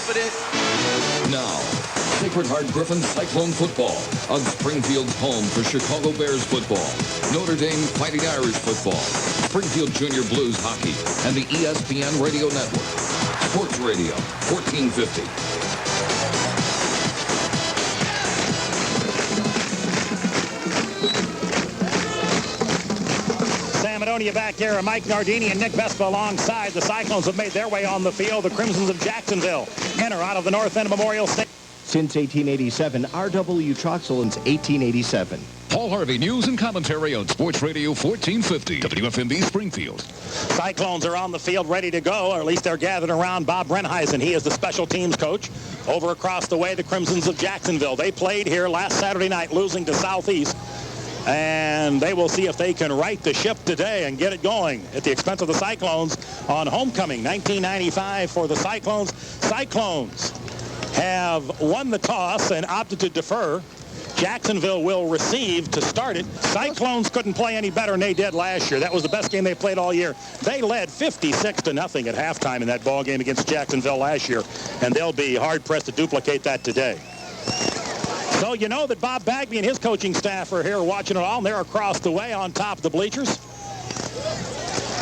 confident. Now, Sacred Heart Griffin Cyclone football on Springfield's home for Chicago Bears football, Notre Dame Fighting Irish football, Springfield Junior Blues hockey, and the ESPN Radio Network. Sports Radio, 1450. Madonia back here, and Mike Nardini and Nick Vespa alongside. The Cyclones have made their way on the field. The Crimsons of Jacksonville enter out of the North End of Memorial Stadium. Since 1887, RW Troxel since 1887. Paul Harvey, news and commentary on Sports Radio 1450, WFMB Springfield. Cyclones are on the field ready to go, or at least they're gathered around Bob Brenheisen. He is the special teams coach. Over across the way, the Crimsons of Jacksonville. They played here last Saturday night, losing to Southeast. And they will see if they can right the ship today and get it going at the expense of the Cyclones on homecoming 1995 for the Cyclones. Cyclones have won the toss and opted to defer. Jacksonville will receive to start it. Cyclones couldn't play any better than they did last year. That was the best game they played all year. They led 56-0 at halftime in that ball game against Jacksonville last year, and they'll be hard-pressed to duplicate that today. So you know that Bob Bagby and his coaching staff are here watching it all, and they're across the way on top of the bleachers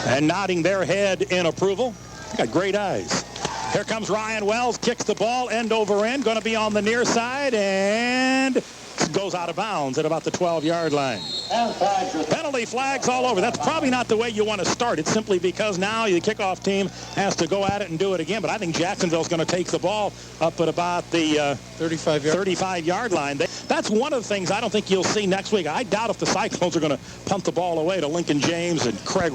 and nodding their head in approval. They got great eyes. Here comes Ryan Wells, kicks the ball end over end, going to be on the near side, and goes out of bounds at about the 12-yard line. Penalty flags all over. That's probably not the way you want to start it, simply because now the kickoff team has to go at it and do it again. But I think Jacksonville's going to take the ball up at about the 35-yard line. That's one of the things I don't think you'll see next week. I doubt if the Cyclones are going to punt the ball away to Lincoln James and Craig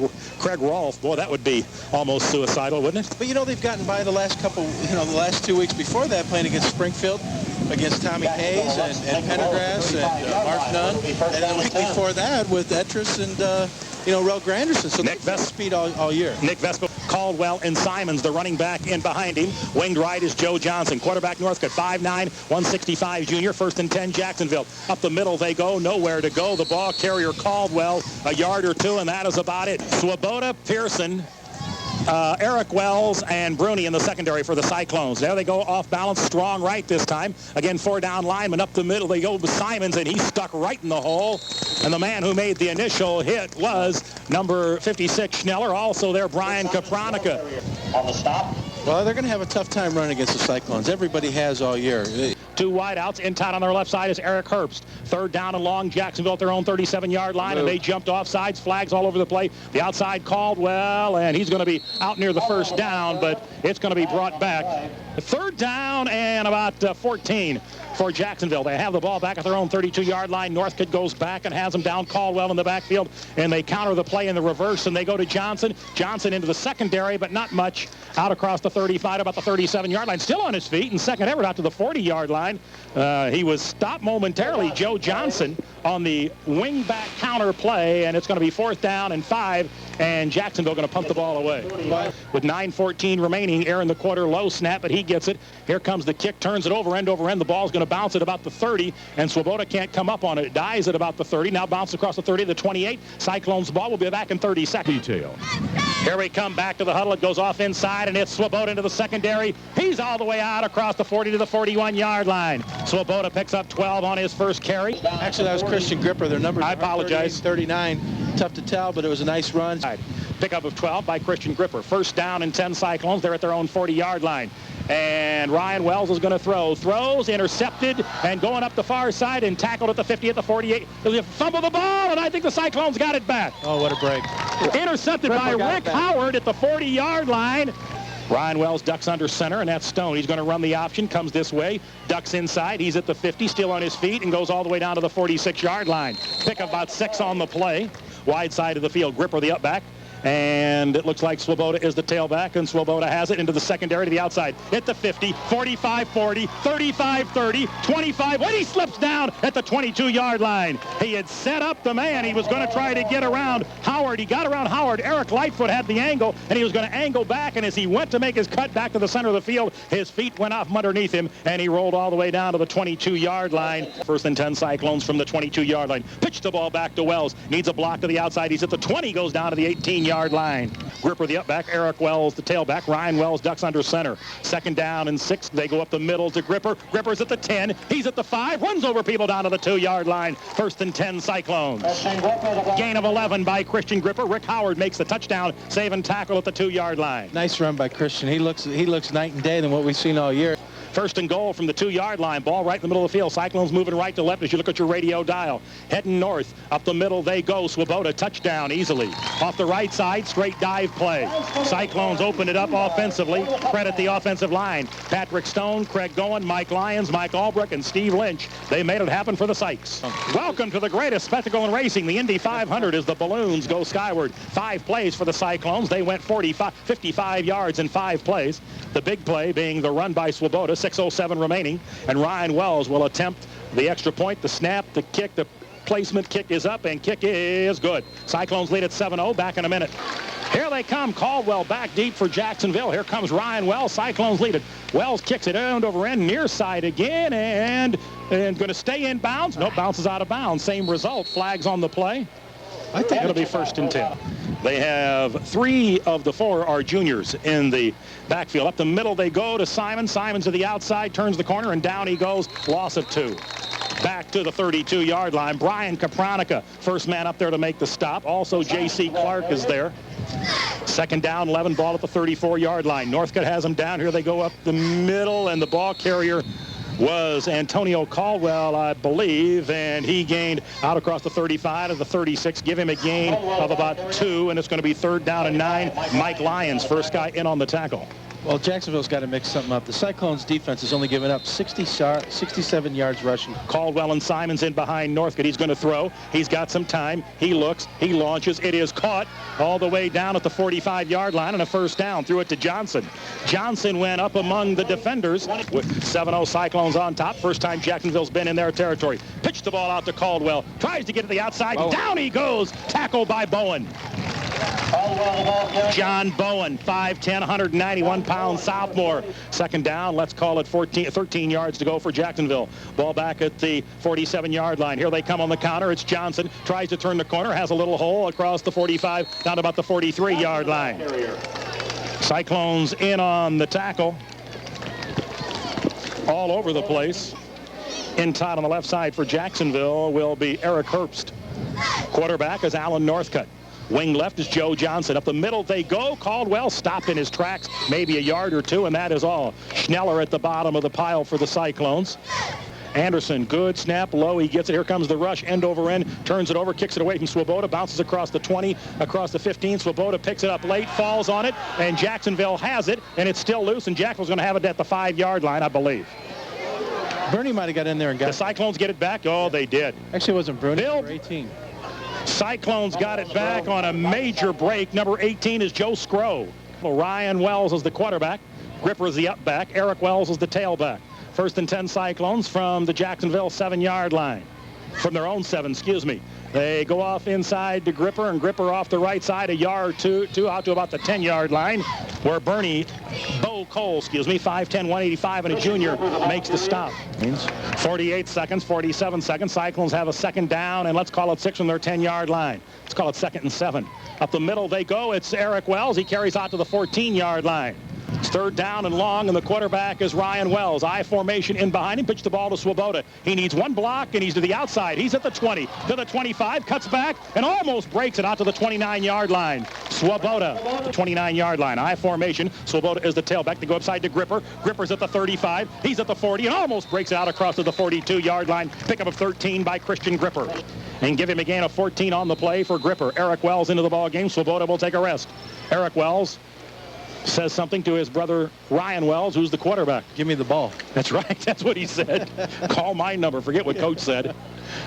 Rolfe. Boy, that would be almost suicidal, wouldn't it? But, you know, they've gotten by the last couple, the last 2 weeks before that, playing against Springfield, against Tommy Hayes and Pendergrass and Mark Nunn, and the week before that with Etris and Rel Granderson. So Nick Vespa speed all year. Nick Vespa, Caldwell, and Simons, the running back in behind him. Winged right is Joe Johnson. Quarterback Northcutt, 5'9", 165 junior. 1st and 10, Jacksonville. Up the middle they go, nowhere to go. The ball carrier Caldwell, a yard or two, and that is about it. Swoboda, Pearson, Eric Wells and Bruni in the secondary for the Cyclones. There they go off balance, strong right this time. Again, 4-down lineman up the middle. They go with Simons, and he's stuck right in the hole. And the man who made the initial hit was number 56, Schneller. Also there, Brian Kapranica. On the stop. Well, they're going to have a tough time running against the Cyclones. Everybody has all year. Two wideouts. In tight on their left side is Eric Herbst. 3rd down and long. Jacksonville at their own 37-yard line, and they jumped off sides. Flags all over the play. The outside Caldwell, and he's going to be out near the 1st down, but it's going to be brought back. 3rd down and about 14 for Jacksonville. They have the ball back at their own 32-yard line. Northcutt goes back and has them down. Caldwell in the backfield, and they counter the play in the reverse, and they go to Johnson. Johnson into the secondary, but not much. Out across the 35, about the 37-yard line. Still on his feet, and second effort out to the 40-yard line. He was stopped momentarily, Joe Johnson, on the wing-back counter play, and it's going to be 4th down and 5, and Jacksonville going to punt the ball away. With 9:14 remaining, Aaron the quarter, low snap, but he gets it. Here comes the kick, turns it over end. The ball's going to bounce at about the 30, and Swoboda can't come up on it. It dies at about the 30, now bounces across the 30 to the 28. Cyclones ball will be back in 30 seconds. Detail. Here we come back to the huddle. It goes off inside, and it's Swoboda into the secondary. He's all the way out across the 40 to the 41-yard line. Swoboda picks up 12 on his first carry. Actually, that was Christian Gripper. Their numbers I apologize. 39. Tough to tell, but it was a nice run. Pickup of 12 by Christian Gripper. 1st down and 10 Cyclones. They're at their own 40-yard line. And Ryan Wells is going to throw. Throws, intercepted, and going up the far side and tackled at the 50, at the 48. He'll fumble the ball, and I think the Cyclones got it back. Oh, what a break. Intercepted by Rick Howard at the 40-yard line. Ryan Wells ducks under center, and that's Stone. He's going to run the option, comes this way, ducks inside. He's at the 50, still on his feet, and goes all the way down to the 46-yard line. Pick up about 6 on the play. Wide side of the field, Gripper the up back. And it looks like Swoboda is the tailback, and Swoboda has it into the secondary to the outside. At the 50, 45-40, 35-30, 25. When he slips down at the 22-yard line. He had set up the man. He was going to try to get around Howard. He got around Howard. Eric Lightfoot had the angle, and he was going to angle back, and as he went to make his cut back to the center of the field, his feet went off from underneath him, and he rolled all the way down to the 22-yard line. 1st and 10 Cyclones from the 22-yard line. Pitch the ball back to Wells. Needs a block to the outside. He's at the 20, goes down to the 18-yard 14-yard line. Gripper the up back, Eric Wells the tailback. Ryan Wells ducks under center. 2nd down and 6. They go up the middle to Gripper. Gripper's at the 10. He's at the 5. Runs over people down to the 2-yard line. 1st and 10 Cyclones. Gain of 11 by Christian Gripper. Rick Howard makes the touchdown, save and tackle at the 2-yard line. Nice run by Christian. He looks night and day than what we've seen all year. 1st and goal from the 2-yard line. Ball right in the middle of the field. Cyclones moving right to left as you look at your radio dial. Heading north. Up the middle they go. Swoboda touchdown easily. Off the right side, straight dive play. Cyclones open it up offensively. Credit the offensive line. Patrick Stone, Craig Goen, Mike Lyons, Mike Albrecht, and Steve Lynch. They made it happen for the Sykes. Welcome to the greatest spectacle in racing. The Indy 500 as the balloons go skyward. 5 plays for the Cyclones. They went 55 yards in 5 plays. The big play being the run by Swoboda. 6:07 remaining, and Ryan Wells will attempt the extra point, the snap, the kick, the placement. Kick is up, and kick is good. Cyclones lead at 7-0. Back in a minute. Here they come. Caldwell back deep for Jacksonville. Here comes Ryan Wells. Cyclones lead it. Wells kicks it end over end, near side again, and going to stay in bounds. Nope, bounces out of bounds. Same result. Flags on the play. I think it'll be 1st and 10. They have 3 of the 4 are juniors in the backfield. Up the middle they go to Simon. Simon to the outside, turns the corner, and down he goes. Loss of 2. Back to the 32-yard line. Brian Kapranica, first man up there to make the stop. Also J.C. Clark is there. 2nd down, 11, ball at the 34-yard line. Northcutt has them down. Here they go up the middle, and the ball carrier was Antonio Caldwell, I believe, and he gained out across the 35 to the 36. Give him a gain of about 2, and it's going to be 3rd down and 9. Mike Lyons, first guy in on the tackle. Well, Jacksonville's got to mix something up. The Cyclones defense has only given up 67 yards rushing. Caldwell and Simons in behind Northcutt. He's going to throw. He's got some time. He looks. He launches. It is caught all the way down at the 45-yard line, and a 1st down. Threw it to Johnson. Johnson went up among the defenders with 7-0 Cyclones on top. First time Jacksonville's been in their territory. Pitched the ball out to Caldwell. Tries to get to the outside. Down he goes. Tackled by Bowen. John Bowen, 5'10", 191-pound sophomore. 2nd down. Let's call it 13 yards to go for Jacksonville. Ball back at the 47-yard line. Here they come on the counter. It's Johnson. Tries to turn the corner. Has a little hole across the 45 down to about the 43-yard line. Cyclones in on the tackle. All over the place. In tight on the left side for Jacksonville will be Eric Herbst. Quarterback is Alan Northcutt. Wing left is Joe Johnson. Up the middle they go. Caldwell stopped in his tracks, maybe a yard or 2, and that is all. Schneller at the bottom of the pile for the Cyclones. Anderson, good snap, low, he gets it. Here comes the rush, end over end, turns it over, kicks it away from Swoboda, bounces across the 20, across the 15. Swoboda picks it up late, falls on it, and Jacksonville has it, and it's still loose, and Jacksonville's going to have it at the 5-yard line, I believe. Bernie might have got in there and got the Cyclones get it back. Oh, they did. Actually, it wasn't Bernie. Number 18. Cyclones got it back on a major break. Number 18 is Joe Scrow. Ryan Wells is the quarterback. Gripper is the up back. Eric Wells is the tailback. 1st and 10 Cyclones from the Jacksonville 7-yard line. From their own 7, excuse me. They go off inside to Gripper, and Gripper off the right side a yard or 2 out to about the 10-yard line, where Bo Cole, 5'10", 185, and a junior makes the stop. 48 seconds, 47 seconds. Cyclones have a 2nd down, and let's call it 6 from their 10-yard line. Let's call it 2nd and 7. Up the middle they go. It's Eric Wells. He carries out to the 14-yard line. It's 3rd down and long, and the quarterback is Ryan Wells. I formation in behind him. Pitch the ball to Swoboda. He needs 1 block, and he's to the outside. He's at the 20, to the 25, cuts back, and almost breaks it out to the 29-yard line. Swoboda, 29-yard line. I formation. Swoboda is the tailback. They go upside to Gripper. Gripper's at the 35. He's at the 40, and almost breaks it out across to the 42-yard line. Pickup of 13 by Christian Gripper. And give him a gain of 14 on the play for Gripper. Eric Wells into the ball game. Swoboda will take a rest. Eric Wells says something to his brother Ryan Wells, who's the quarterback. Give me the ball. That's right. That's what he said. Call my number. Forget what Coach said.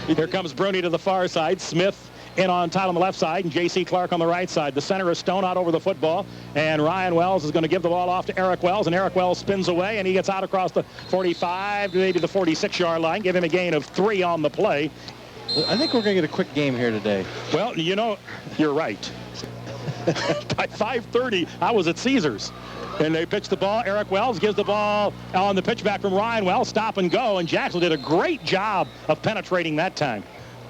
Here comes Bruni to the far side. Smith in on tight on the left side, and J.C. Clark on the right side. The center is Stone out over the football, and Ryan Wells is going to give the ball off to Eric Wells, and Eric Wells spins away, and he gets out across the 45, maybe the 46-yard line. Give him a gain of 3 on the play. I think we're going to get a quick game here today. Well, you're right. By 5:30, I was at Caesars. And they pitch the ball. Eric Wells gives the ball on the pitch back from Ryan Wells. Stop and go. And Jacksonville did a great job of penetrating that time.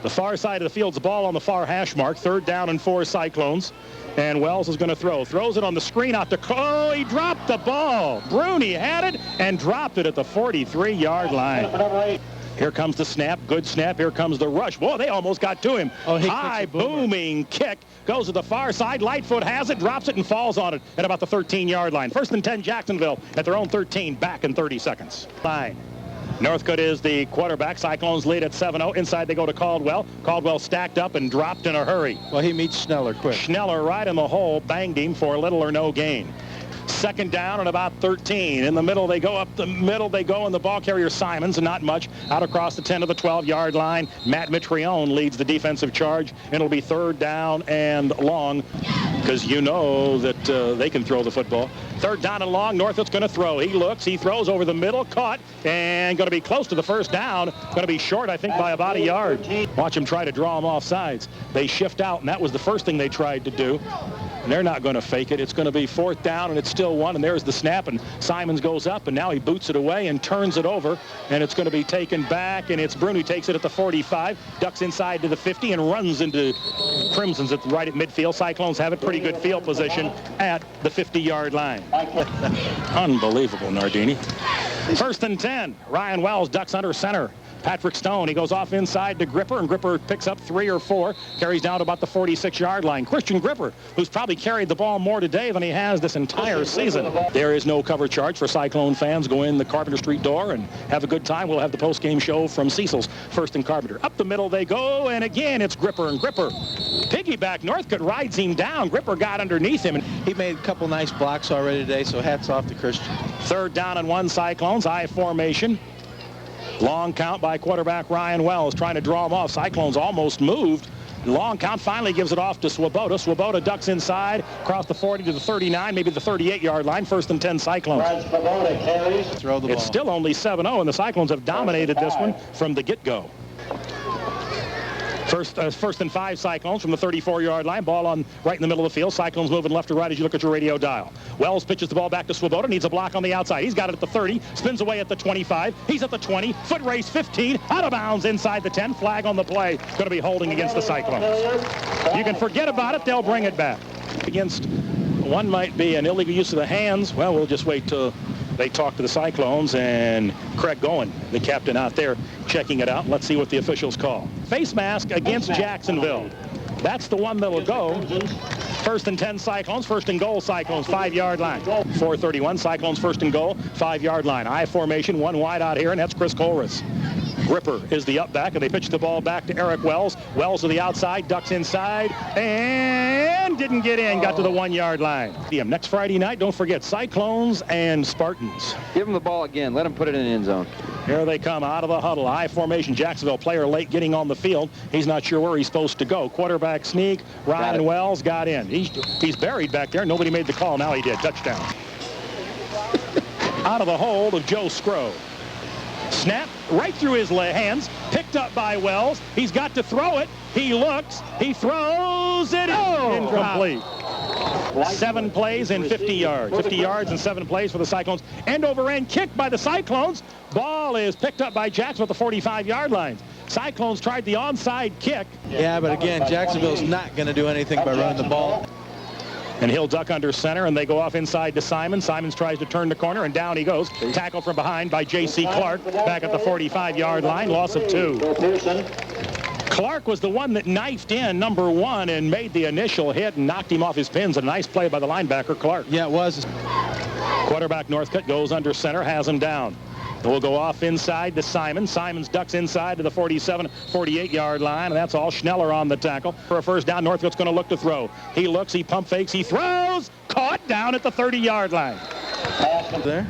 The far side of the field's ball on the far hash mark. 3rd down and 4 Cyclones. And Wells is going to throw. Throws it on the screen out to... Oh, he dropped the ball. Bruni had it and dropped it at the 43-yard line. Here comes the snap. Good snap. Here comes the rush. Boy, they almost got to him. Oh, high booming kick. Goes to the far side. Lightfoot has it, drops it, and falls on it at about the 13-yard line. 1st and 10 Jacksonville at their own 13. Back in 30 seconds. Fine. Northcutt is the quarterback. Cyclones lead at 7-0. Inside they go to Caldwell. Caldwell stacked up and dropped in a hurry. Well, he meets Schneller quick. Schneller right in the hole, banged him for little or no gain. 2nd down and about 13. In the middle they go, up the middle they go, and the ball carrier Simons, and not much, out across the 10 to the 12-yard line. Matt Mitrione leads the defensive charge, and it'll be 3rd down and long, because you know that they can throw the football. 3rd down and long. Northup's going to throw. He looks. He throws over the middle. Caught. And going to be close to the 1st down. Going to be short, I think, by about a yard. Watch him try to draw him off sides. They shift out, and that was the first thing they tried to do. And they're not going to fake it. It's going to be 4th down, and it's still 1. And there's the snap, and Simons goes up, and now he boots it away and turns it over. And it's going to be taken back, and it's Bruni takes it at the 45, ducks inside to the 50, and runs into Crimson's right at midfield. Cyclones have it, pretty good field position at the 50-yard line. Unbelievable, Nardini. 1st and 10. Ryan Wells ducks under center. Patrick Stone, he goes off inside to Gripper, and Gripper picks up 3 or 4, carries down to about the 46-yard line. Christian Gripper, who's probably carried the ball more today than he has this entire season. There is no cover charge for Cyclone fans. Go in the Carpenter Street door and have a good time. We'll have the post-game show from Cecil's 1st and Carpenter. Up the middle they go, and again it's Gripper, and Gripper piggyback. Northcutt rides him down. Gripper got underneath him. And he made a couple nice blocks already today, so hats off to Christian. 3rd down and 1 Cyclones, I formation. Long count by quarterback Ryan Wells, trying to draw him off. Cyclones almost moved. Long count, finally gives it off to Swoboda. Swoboda ducks inside, across the 40 to the 39, maybe the 38-yard line. 1st and 10 Cyclones. Throw the ball. It's still only 7-0, and the Cyclones have dominated this one from the get-go. 1st and 5 Cyclones from the 34-yard line. Ball on right in the middle of the field. Cyclones moving left to right as you look at your radio dial. Wells pitches the ball back to Swoboda. Needs a block on the outside. He's got it at the 30. Spins away at the 25. He's at the 20. Foot race 15. Out of bounds inside the 10. Flag on the play. Going to be holding against the Cyclones. You can forget about it. They'll bring it back. Against one might be an illegal use of the hands. Well, we'll just wait till they talk to the Cyclones, and Craig Goen, the captain out there, checking it out. Let's see what the officials call. Face mask against Jacksonville. That's the one that'll go. 1st and 10 Cyclones. 1st and goal Cyclones, 5-yard line. 4:31 Cyclones, 1st and goal, 5-yard line. I formation, 1 wide out here, and that's Chris Colress. Gripper is the up back, and they pitch the ball back to Eric Wells. Wells to the outside, ducks inside, and didn't get in, got to the 1-yard line. Next Friday night, don't forget, Cyclones and Spartans. Give him the ball again. Let him put it in the end zone. Here they come out of the huddle. I formation, Jacksonville player late getting on the field. He's not sure where he's supposed to go. Quarterback sneak, Ryan Wells got in. He's buried back there. Nobody made the call. Now he did. Touchdown. Out of the hold of Joe Scrow. Snap right through his hands, picked up by Wells. He's got to throw it. He looks, he throws it, incomplete. 7 plays in 50 yards. 50 yards and 7 plays for the Cyclones. End over end kick by the Cyclones. Ball is picked up by Jacksonville at the 45-yard line. Cyclones tried the onside kick. Yeah, but again, Jacksonville's not going to do anything by running the ball. And he'll duck under center, and they go off inside to Simon. Simons tries to turn the corner, and down he goes. Tackle from behind by J.C. Clark back at the 45-yard line. Loss of 2. Clark was the one that knifed in number 1 and made the initial hit and knocked him off his pins. A nice play by the linebacker, Clark. Yeah, it was. Quarterback Northcutt goes under center, has him down. We'll go off inside to Simon. Simons ducks inside to the 47, 48-yard line, and that's all. Schneller on the tackle. For a 1st down, Northcutt's going to look to throw. He looks, he pump fakes, he throws. Caught down at the 30-yard line. There.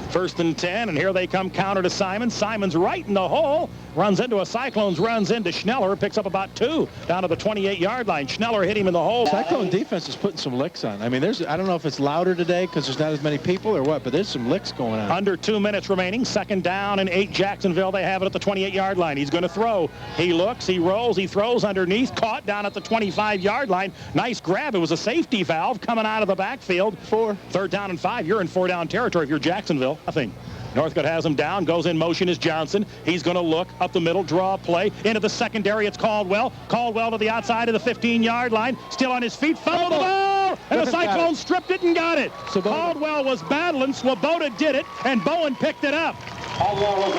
1st and 10, and here they come, counter to Simon. Simon's right in the hole, runs into a Cyclones, runs into Schneller, picks up about 2 down to the 28-yard line. Schneller hit him in the hole. Cyclone defense is putting some licks on. I mean, I don't know if it's louder today because there's not as many people or what, but there's some licks going on. Under 2 minutes remaining, 2nd down and 8 Jacksonville. They have it at the 28-yard line. He's going to throw. He looks, he rolls, he throws underneath, caught down at the 25-yard line. Nice grab. It was a safety valve coming out of the backfield. 3rd down and 5. You're in 4-down territory if you're Jacksonville. Nothing. Northcote has him down, goes in motion is Johnson. He's going to look up the middle, draw a play. Into the secondary, it's Caldwell. Caldwell to the outside of the 15-yard line. Still on his feet, fumbled the ball, and the Cyclones stripped it and got it. Caldwell was battling, Swoboda did it, and Bowen picked it up.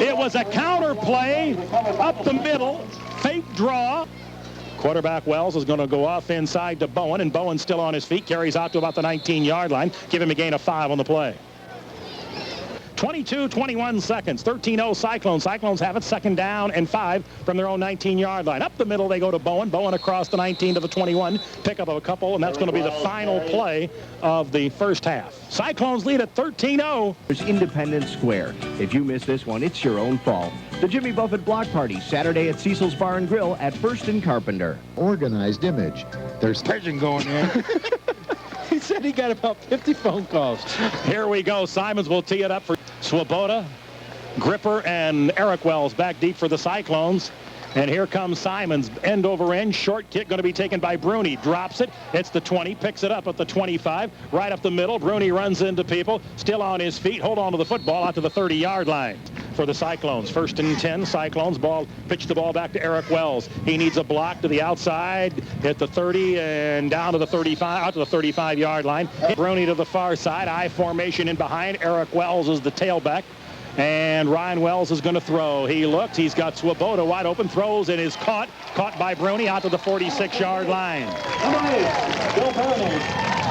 It was a counter play up the middle, fake draw. Quarterback Wells is going to go off inside to Bowen, and Bowen still on his feet, carries out to about the 19-yard line. Give him a gain of 5 on the play. 22-21 seconds, 13-0 Cyclones. Cyclones have it, second down and 5 from their own 19-yard line. Up the middle, they go to Bowen. Bowen across the 19 to the 21. Pick up a couple, and that's going to be the final play of the first half. Cyclones lead at 13-0. There's Independence Square. If you miss this one, it's your own fault. The Jimmy Buffett Block Party, Saturday at Cecil's Bar and Grill at First and Carpenter. Organized image. There's pigeon going in. He said he got about 50 phone calls. Here we go. Simons will tee it up for Swoboda, Gripper, and Eric Wells back deep for the Cyclones. And here comes Simons, end over end, short kick going to be taken by Bruni. Drops it. It's the 20, picks it up at the 25, right up the middle. Bruni runs into people, still on his feet. Hold on to the football out to the 30-yard line for the Cyclones. First and 10, Cyclones. Pitch the ball back to Eric Wells. He needs a block to the outside at the 30 and down to the 35, out to the 35-yard line. Bruni to the far side, I formation in behind. Eric Wells is the tailback. And Ryan Wells is going to throw. He looks. He's got Swoboda wide open. Throws and is caught. Caught by Bruni out to the 46-yard line.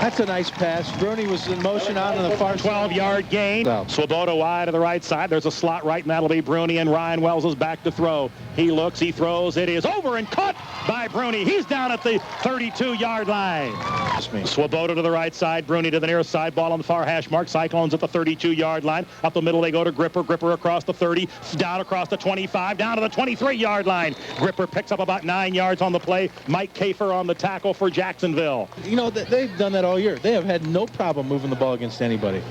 That's a nice pass. Bruni was in motion out on the far 12-yard gain. Swoboda wide to the right side. There's a slot right, and that'll be Bruni, and Ryan Wells is back to throw. He looks. He throws. It is over and caught by Bruni. He's down at the 32-yard line. Swoboda to the right side. Bruni to the near side. Ball on the far hash mark. Cyclones at the 32-yard line. Up the middle they go to Gripper. Gripper across the 30, down across the 25, down to the 23-yard line. Gripper picks up about 9 yards on the play. Mike Kafer on the tackle for Jacksonville. You know, they've done that all year. They have had no problem moving the ball against anybody.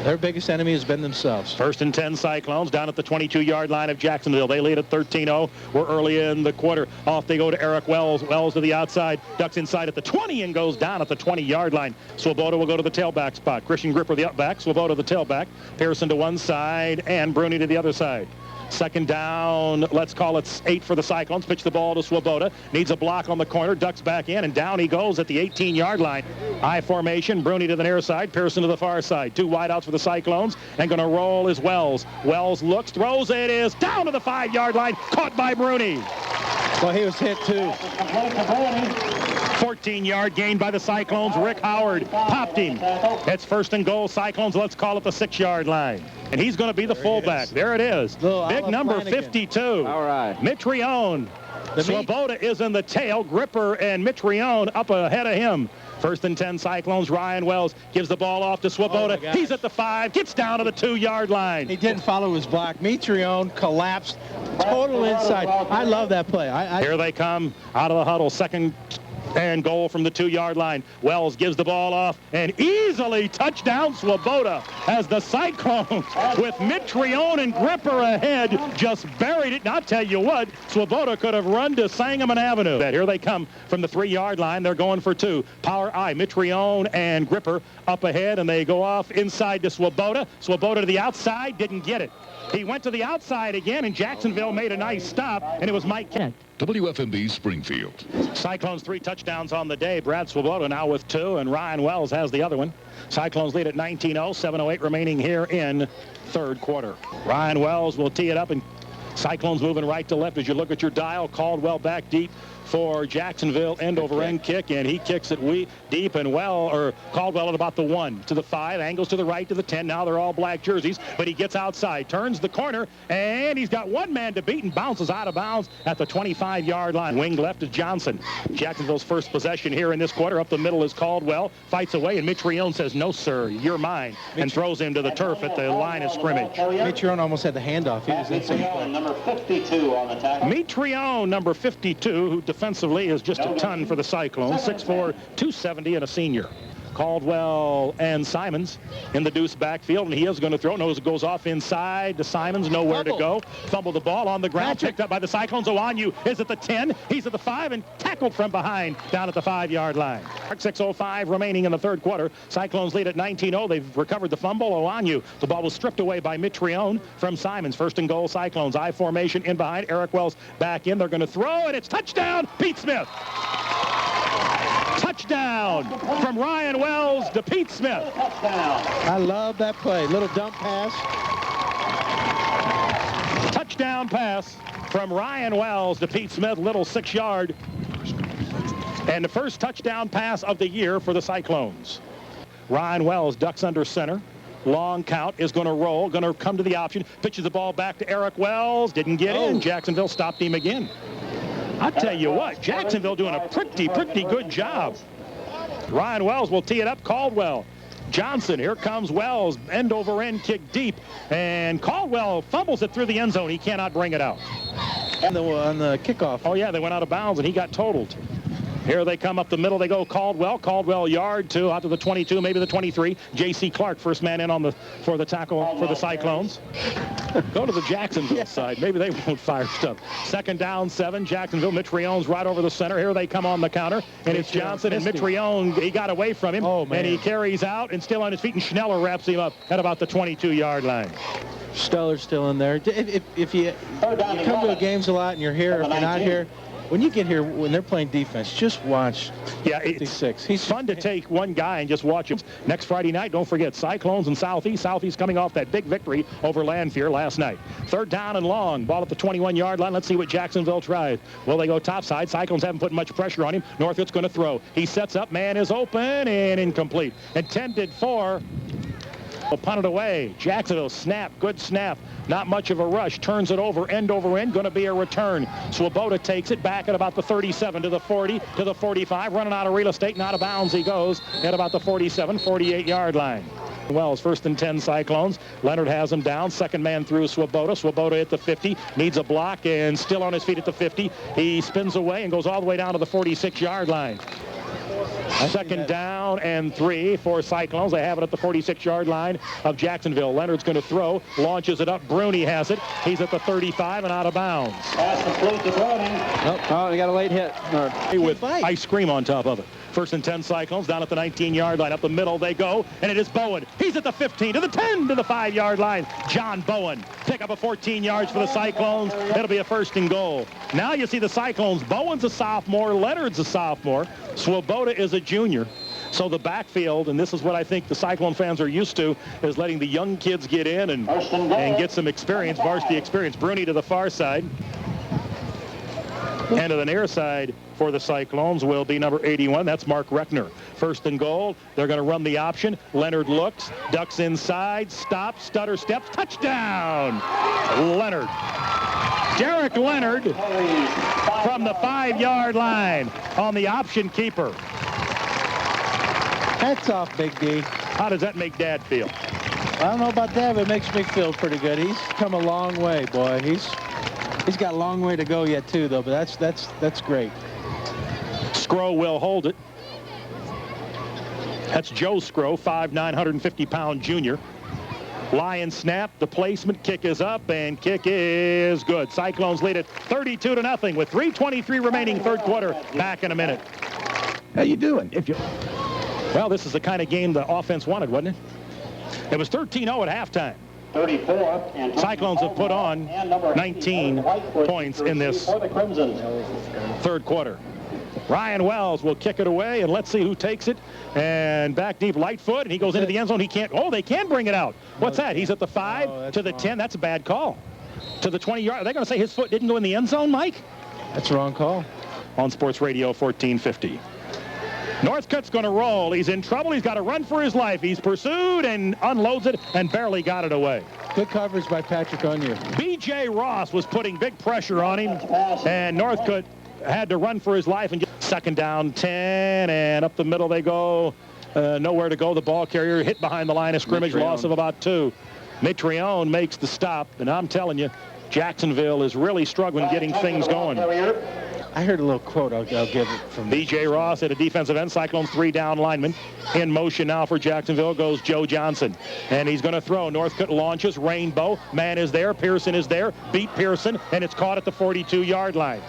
Their biggest enemy has been themselves. First and 10 Cyclones down at the 22-yard line of Jacksonville. They lead at 13-0. We're early in the quarter. Off they go to Eric Wells. Wells to the outside. Ducks inside at the 20 and goes down at the 20-yard line. Swoboda will go to the tailback spot. Christian Gripper the upback. Swoboda the tailback. Pearson to one side and Bruni to the other side. Second down, let's call it 8 for the Cyclones. Pitch the ball to Swoboda. Needs a block on the corner. Ducks back in, and down he goes at the 18-yard line. I formation. Bruni to the near side. Pearson to the far side. 2 wideouts for the Cyclones. And going to roll is Wells. Wells looks, throws. It is down to the 5-yard line. Caught by Bruni. Well, he was hit, too. 14-yard gain by the Cyclones. Rick Howard popped him. It's first and goal. Cyclones, let's call it the 6-yard line. And he's going to be the fullback. There it is. Big number 52. All right. Mitrione. Swoboda is in the tail. Gripper and Mitrione up ahead of him. First and 10 Cyclones. Ryan Wells gives the ball off to Swoboda. Oh, he's at the 5. Gets down to the 2-yard line. He didn't follow his block. Mitrione collapsed. Total inside. I love that play. Here they come out of the huddle. Second and goal from the 2-yard line. Wells gives the ball off and easily touchdown Swoboda as the Cyclones with Mitrione and Gripper ahead just buried it. And I'll tell you what, Swoboda could have run to Sangamon Avenue. Here they come from the 3-yard line. They're going for 2. Power I, Mitrione and Gripper up ahead, and they go off inside to Swoboda. Swoboda to the outside, didn't get it. He went to the outside again, and Jacksonville made a nice stop, and it was Mike Kent. WFMB Springfield. Cyclones 3 touchdowns on the day. Brad Swoboda now with 2, and Ryan Wells has the other one. Cyclones lead at 19-0, 7:08 remaining here in third quarter. Ryan Wells will tee it up, and Cyclones moving right to left as you look at your dial. Caldwell back deep for Jacksonville, end over end kick, and he kicks it deep and Caldwell at about the 1 to the 5, angles to the right to the 10. Now they're all black jerseys, but he gets outside, turns the corner, and he's got one man to beat and bounces out of bounds at the 25-yard line. Wing left is Johnson. Jacksonville's first possession here in this quarter. Up the middle is Caldwell, fights away, and Mitrione says, "No, sir, you're mine," and throws him to the turf at the line of scrimmage. Mitrione almost had the handoff. He was insane. Number 52 on the tackle. Mitrione, number 52, who defensively is just a ton for the Cyclones, 6'4", 270, and a senior. Caldwell and Simons in the deuce backfield, and he is going to throw. Nose goes off inside to Simons, nowhere to go. Fumble the ball on the ground, picked up by the Cyclones. Owanyu is at the 10, he's at the 5, and tackled from behind down at the 5-yard line. 6:05 remaining in the third quarter. Cyclones lead at 19-0. They've recovered the fumble. Owanyu, the ball was stripped away by Mitrione from Simons. First and goal, Cyclones. I formation in behind. Eric Wells back in. They're going to throw, and it's touchdown, Pete Smith. Touchdown from Ryan Wells to Pete Smith. I love that play. Little dump pass. Touchdown pass from Ryan Wells to Pete Smith, little 6-yard. And the first touchdown pass of the year for the Cyclones. Ryan Wells ducks under center. Long count, is going to roll, going to come to the option. Pitches the ball back to Eric Wells. Didn't get in. Jacksonville stopped him again. I'll tell you what, Jacksonville doing a pretty good job. Ryan Wells will tee it up. Caldwell. Johnson, here comes Wells. End over end kick deep. And Caldwell fumbles it through the end zone. He cannot bring it out. On the kickoff. Oh, yeah, they went out of bounds, and he got totaled. Here they come up the middle. They go Caldwell. Caldwell yard 2 out to the 22, maybe the 23. J.C. Clark, first man in for the tackle for the Cyclones. Go to the Jacksonville side. Maybe they won't fire stuff. Second down 7. Jacksonville. Mitrione's right over the center. Here they come on the counter. And it's Johnson and Mitrione. He got away from him. And he carries out and still on his feet. And Schneller wraps him up at about the 22-yard line. Steller's still in there. If you come to the games a lot and you're here, if you're not here, when you get here, when they're playing defense, just watch 56. He's fun to take one guy and just watch him. Next Friday night, don't forget, Cyclones and Southeast. Southeast coming off that big victory over Lanphier last night. Third down and long. Ball at the 21-yard line. Let's see what Jacksonville tries. Will they go topside? Cyclones haven't put much pressure on him. Northwood's going to throw. He sets up. Man is open and incomplete. Intended for... Punt it away. Jacksonville snap. Good snap. Not much of a rush. Turns it over end. Going to be a return. Swoboda takes it back at about the 37 to the 40 to the 45. Running out of real estate and out of bounds he goes at about the 47, 48-yard line. Wells, first and 10 Cyclones. Leonard has him down. Second man through Swoboda. Swoboda at the 50. Needs a block and still on his feet at the 50. He spins away and goes all the way down to the 46-yard line. Second down and 3 for Cyclones. They have it at the 46-yard line of Jacksonville. Leonard's going to throw, launches it up. Bruni has it. He's at the 35 and out of bounds. Oh, he got a late hit. With ice cream on top of it. First and 10 Cyclones down at the 19-yard line. Up the middle they go, and it is Bowen. He's at the 15 to the 10 to the 5-yard line. John Bowen pick up a 14 yards for the Cyclones. It'll be a first and goal. Now you see the Cyclones. Bowen's a sophomore. Leonard's a sophomore. Swoboda is a junior. So the backfield, and this is what I think the Cyclone fans are used to, is letting the young kids get in and get some experience, varsity experience. Bruni to the far side. And to the near side for the Cyclones will be number 81. That's Mark Reckner. First and goal. They're going to run the option. Leonard looks, ducks inside, stops, stutter steps, touchdown! Leonard. Derek Leonard from the 5-yard line on the option keeper. Hats off, Big D. How does that make Dad feel? I don't know about that, but it makes me feel pretty good. He's come a long way, boy. He's got a long way to go yet, too, though, but that's great. Skro will hold it. That's Joe Skro, 5'9", 150-pound junior. Lion snap, the placement, kick is up, and kick is good. Cyclones lead it 32-0 with 3:23 remaining third quarter. Back in a minute. How you doing? Well, this is the kind of game the offense wanted, wasn't it? It was 13-0 at halftime. 34. And Cyclones have put on 19 points in this third quarter. Ryan Wells will kick it away, and let's see who takes it. And back deep, Lightfoot, and he goes into the end zone. He can't. Oh, they can bring it out. What's that? He's at the 5 to the 10. That's a bad call. To the 20-yard. Are they going to say his foot didn't go in the end zone, Mike? That's a wrong call. On Sports Radio 1450. Northcutt's going to roll. He's in trouble. He's got to run for his life. He's pursued and unloads it and barely got it away. Good coverage by Patrick Onion. B.J. Ross was putting big pressure on him, and Northcutt had to run for his life. And second down 10, and up the middle they go. Nowhere to go. The ball carrier hit behind the line of scrimmage, loss of about 2. Mitrione makes the stop, and I'm telling you, Jacksonville is really struggling getting things going. I heard a little quote. I'll give it from B.J. Ross at a defensive end. Cyclones 3 down linemen. In motion now for Jacksonville goes Joe Johnson. And he's going to throw. Northcutt launches. Rainbow. Man is there. Pearson is there. Beat Pearson. And it's caught at the 42-yard line.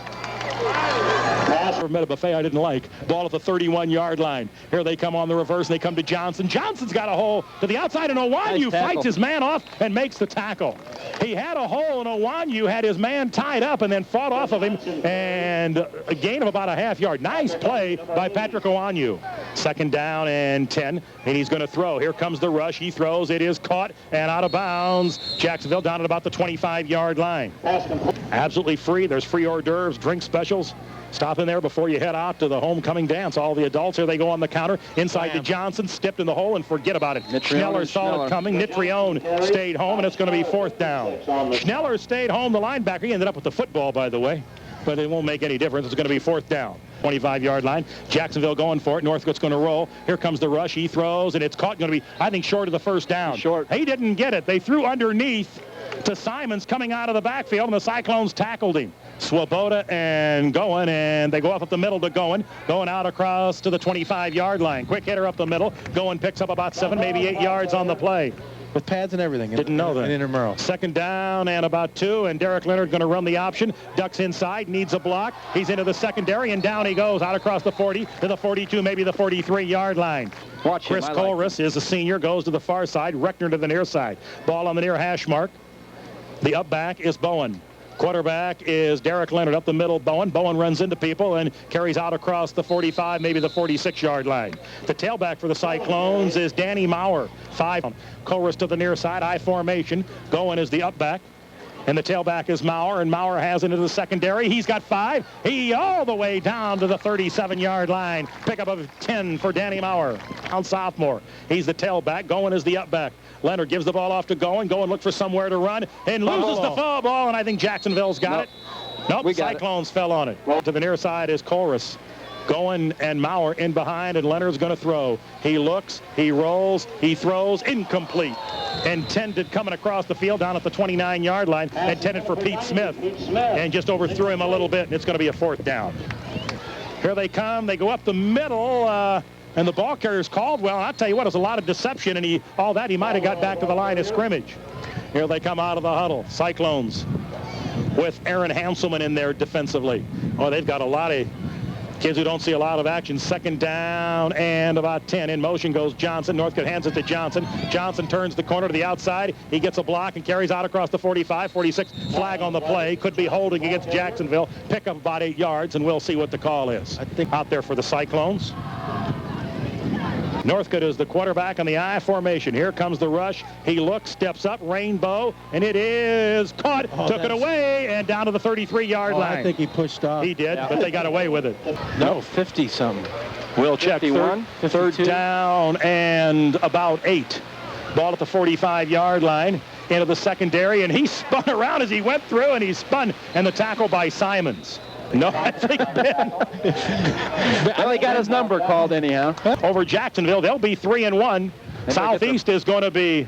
For a buffet I didn't like. Ball at the 31-yard line. Here they come on the reverse. They come to Johnson. Johnson's got a hole to the outside, and Owanyu fights his man off and makes the tackle. He had a hole, and Owanyu had his man tied up and then fought off of him, and a gain of about a half yard. Nice play by Patrick Owanyu. 2nd down and 10, and he's going to throw. Here comes the rush. He throws. It is caught and out of bounds. Jacksonville down at about the 25-yard line. Absolutely free. There's free hors d'oeuvres, drink specials. Stop in there before you head out to the homecoming dance. All the adults here, they go on the counter. Inside to Johnson, stepped in the hole and forget about it. Schneller saw it coming. Nitrione stayed home, and it's going to be 4th down. Schneller stayed home, the linebacker. He ended up with the football, by the way, but it won't make any difference. It's going to be 4th down. 25-yard line. Jacksonville going for it. Northcutt's going to roll. Here comes the rush. He throws, and it's caught. Going to be, I think, short of the 1st down. Short. He didn't get it. They threw underneath to Simons coming out of the backfield, and the Cyclones tackled him. Swoboda and Goen, and they go up the middle to Goen. Going out across to the 25-yard line. Quick hitter up the middle. Goen picks up about 7, maybe 8 yards on the play. With pads and everything. Didn't know that. In intramural. 2nd down and about 2, and Derek Leonard going to run the option. Ducks inside, needs a block. He's into the secondary, and down he goes out across the 40 to the 42, maybe the 43-yard line. Watch him. Chris Colress is a senior, goes to the far side. Reckner to the near side. Ball on the near hash mark. The up back is Bowen. Quarterback is Derek Leonard. Up the middle, Bowen. Bowen runs into people and carries out across the 45, maybe the 46-yard line. The tailback for the Cyclones is Danny Maurer. 5. Colress to the near side, I formation. Goen is the up back. And the tailback is Maurer, and Maurer has into the secondary. He's got 5. He all the way down to the 37-yard line. Pickup of 10 for Danny Maurer. On sophomore. He's the tailback. Goen is the up back. Leonard gives the ball off to Goen. Goen looks for somewhere to run and loses the football, and I think Jacksonville's got it. Nope, Cyclones fell on it. To the near side is Colress. Goen and Maurer in behind, and Leonard's going to throw. He looks, he rolls, he throws, incomplete. Intended coming across the field down at the 29-yard line, intended for Pete Smith, and just overthrew him a little bit, and it's going to be a 4th down. Here they come. They go up the middle, and the ball carrier's Caldwell. And I'll tell you what, there's a lot of deception, and he might have got back to the line of scrimmage. Here they come out of the huddle. Cyclones with Aaron Hanselman in there defensively. Oh, they've got a lot of kids who don't see a lot of action. 2nd down and about 10. In motion goes Johnson. Northcutt hands it to Johnson. Johnson turns the corner to the outside. He gets a block and carries out across the 45, 46. Flag on the play. Could be holding against Jacksonville. Pick up about 8 yards, and we'll see what the call is. I think out there for the Cyclones. Northcutt is the quarterback on the I formation. Here comes the rush. He looks, steps up, Rainbow, and it is caught. Took it away and down to the 33-yard line. I think he pushed off. He did, but they got away with it. No, 50-something. We'll check. 3rd down and about 8. Ball at the 45-yard line into the secondary, and he spun around as he went through, and he spun, and the tackle by Simons. No, I think Ben. Well, he got his number called anyhow. Over Jacksonville, they'll be 3-1. Southeast is going to be,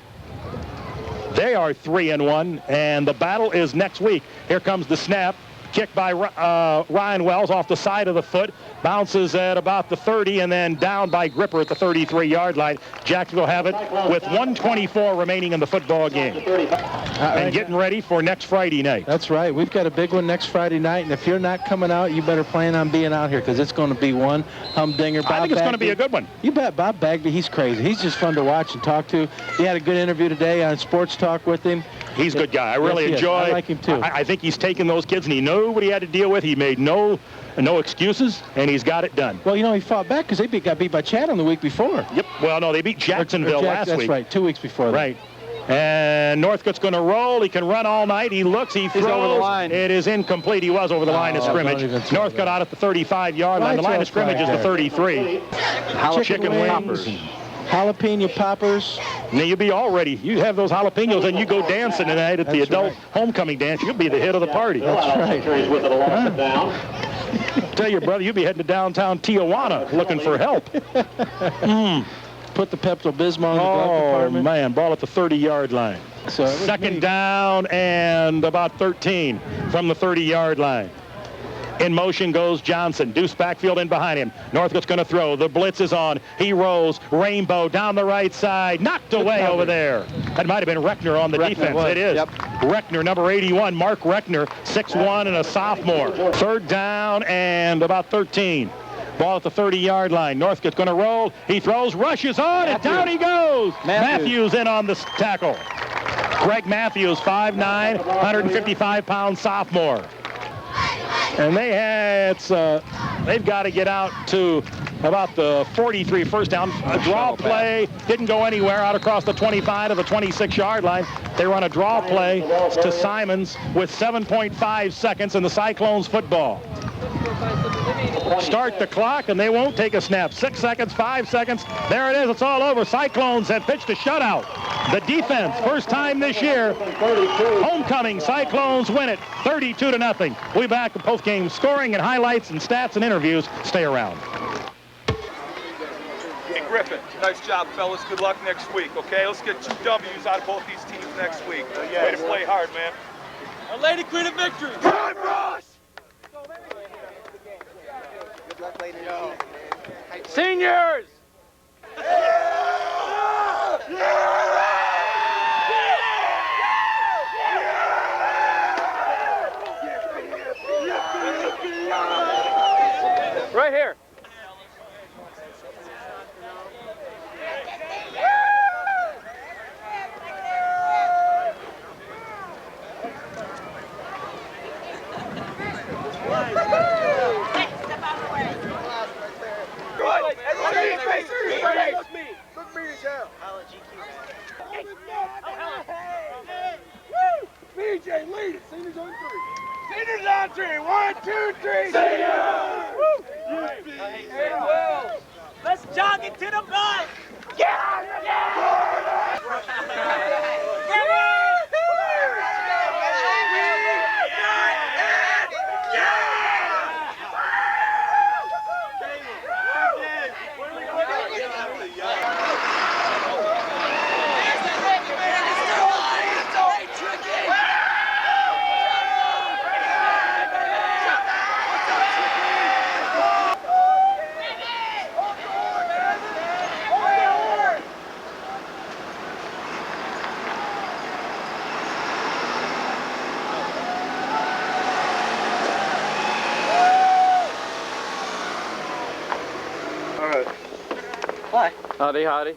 they are 3-1, and the battle is next week. Here comes the snap. Kick by Ryan Wells off the side of the foot. Bounces at about the 30 and then down by Gripper at the 33-yard line. Jacksonville have it with 1:24 remaining in the football game. And getting ready for next Friday night. That's right. We've got a big one next Friday night, and if you're not coming out, you better plan on being out here because it's going to be one humdinger. I think it's going to be a good one. You bet. Bob Bagby, he's crazy. He's just fun to watch and talk to. We had a good interview today on Sports Talk with him. He's a good guy. I really enjoy. I like him too. I think he's taken those kids and he knew what he had to deal with. He made no excuses, and he's got it done. Well, he fought back because they got beat by Chatham the week before. Yep. Well, no, they beat Jacksonville last week. That's right. 2 weeks before that. Right. And Northcutt's going to roll. He can run all night. He looks. He throws. He's over the line. It is incomplete. He was over the line of scrimmage. Northcutt out at the 35-yard line. The line of scrimmage is the 33. Chicken wings. Jalapeno poppers. Now you'll be all ready. You have those jalapenos and you go dancing tonight at the adult homecoming dance. You'll be the hit of the party. That's right. Tell your brother you'll be heading to downtown Tijuana looking for help. Put the Pepto-Bismol in the glove compartment. Oh man, ball at the 30-yard line. So 2nd down and about 13 from the 30-yard line. In motion goes Johnson. Deuce backfield in behind him. Northcote's going to throw. The blitz is on. He rolls. Rainbow down the right side. Knocked away over there. That might have been Reckner on the defense. It is. Yep. Reckner, number 81. Mark Reckner, 6'1" and a sophomore. Third down and about 13. Ball at the 30-yard line. Northcote's going to roll. He throws, rushes on, and down he goes. Matthews in on the tackle. Greg Matthews, 5'9", 155-pound sophomore. And they've got to get out to about the 43 first down. A draw play didn't go anywhere out across the 25 to the 26-yard line. They run a draw play to Simons with 7.5 seconds in the Cyclones football. Start the clock, and they won't take a snap. 6 seconds, 5 seconds. There it is. It's all over. Cyclones have pitched a shutout. The defense, first time this year. Homecoming. Cyclones win it 32-0. We'll be back with post-game scoring and highlights and stats and interviews. Stay around. Hey, Griffin, nice job, fellas. Good luck next week, okay? Let's get 2 W's out of both these teams next week. Way to play hard, man. Our Lady Queen of Victory. Time for us! Seniors! Right here. BJ, lead it. Seniors on 3. Seniors on 3. 1, 2, 3. Seniors! Hey, Will. Let's jog it to the bus. Howdy, howdy.